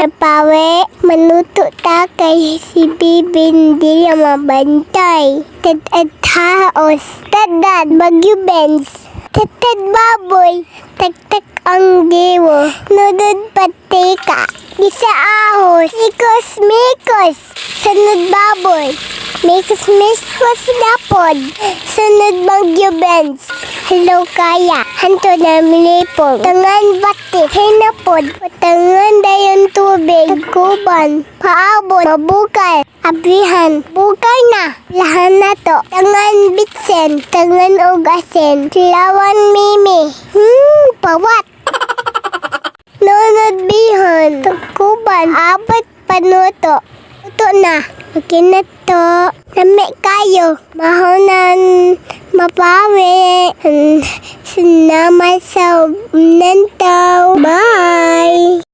Tapawe, manuto ta kay si Bibin di mabantay. Tad haos, tadad bagyo Benz. Tatad baboy, tagtak ang dewo. Nudod patika, di sa ahos. Mikos, sunod baboy. Mikos dapod, sunod bagyo Benz. Hello kaya, hanto na milipong. Tangan batik, hinapod. Patangan dayon tubig. Kuban, paabot, mabukal. Abrihan, bukay na. Lahan na to. Tangan bitsen, tangan ugasen. Lawan mimi. Pawat. Nunod bihon. Kuban, abot panuto. Ito na. Okay na to. Lami kayo. Mahonan mapawi. Sinama sa nantaw. Bye!